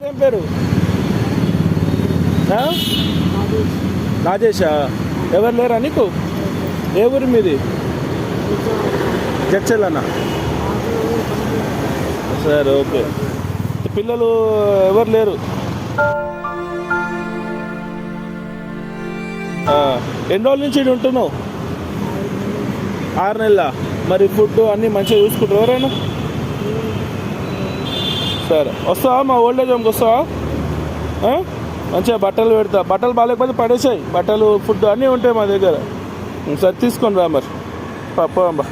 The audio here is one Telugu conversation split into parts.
ఏం పేరు? రాజేషా? ఎవరు లేరా నీకు? ఏ ఊరు మీది? చర్చలన్నా? సరే ఓకే. పిల్లలు ఎవరు లేరు? ఎన్ని రోజుల నుంచి ఇటు ఉంటున్నావు? 6 నెలల. మరి ఫుడ్ అన్నీ మంచిగా చూసుకుంటారు ఎవరైనా? సరే వస్తావా? మా ఓల్డేజ్ హోమ్కి వస్తావా? మంచిగా బట్టలు పెడతా. బట్టలు బాగాలేకపోతే పడేసాయి. బట్టలు ఫుడ్ అన్నీ ఉంటాయి మా దగ్గర. సరే తీసుకొని రా మరి. పోంబా.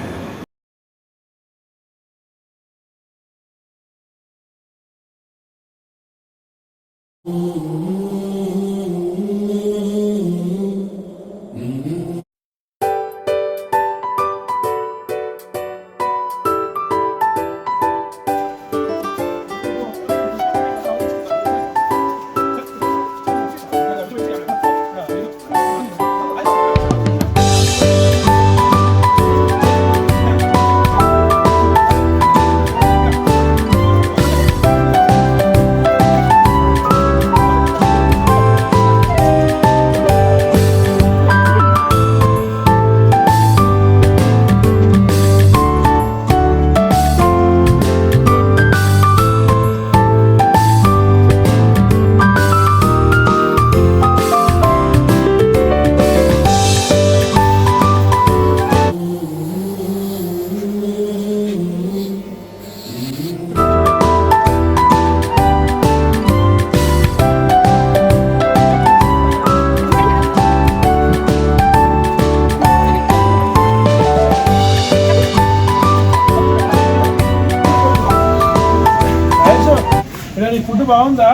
ఫుడ్ బాగుందా?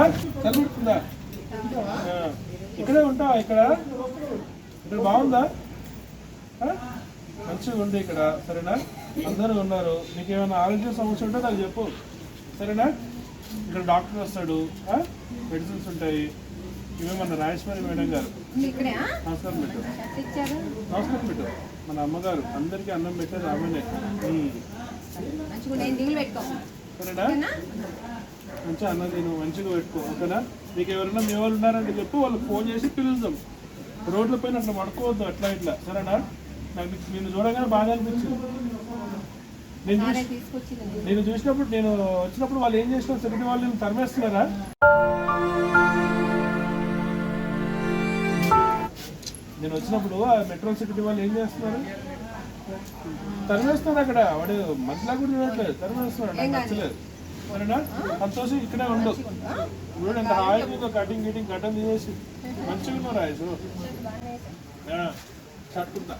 చదువుతుందా? ఇక్కడే ఉంటావా? ఇక్కడ బాగుందా? మంచిగా ఉంది ఇక్కడ. సరేనా? అందరూ ఉన్నారు. నీకు ఏమైనా ఆరోగ్య సమస్య ఉంటే నాకు చెప్పు. సరేనా? ఇక్కడ డాక్టర్ వస్తాడు, మెడిసిన్స్ ఉంటాయి. ఇవేమన్నా రాజేశ్వరి మేడం గారు. నమస్కారం పెట్టు. నమస్కారం పెట్టు. మన అమ్మగారు అందరికీ అన్నం పెట్టేది ఆమెనే. సరేనా? మంచిగా అన్నం తిను, మంచిగా పెట్టుకో. ఓకేనా? మీకు ఎవరైనా మీ వాళ్ళు ఉన్నారంటే చెప్పు, వాళ్ళకి ఫోన్ చేసి పిలుద్దాం. రోడ్ల పైన అట్లా పడుకోవద్దు అట్లా ఇట్లా. సరేనా? నాకు నేను చూడగానే బాగా అనిపించింది. నేను చూసినప్పుడు, నేను వచ్చినప్పుడు వాళ్ళు ఏం చేసినారు? సెక్యూరిటీ వాళ్ళు నేను తరిమేస్తున్నారా? నేను వచ్చినప్పుడు ఆ మెట్రో సెక్యూరిటీ వాళ్ళు ఏం చేస్తున్నారు? తరిమేస్తున్నారు. అక్కడ వాడు మధ్యలో కూడా చూడట్లేదు, తరిమేస్తున్నాడు. నాకు నచ్చలేదు. సరేనా? సంతోషం ఇక్కడే ఉండు. ఇప్పుడు ఎంత హాయిగా కటింగ్ గడ్డం తీసేసి మంచిగా ఉన్నావు రాజు. చట్టుకుంటా.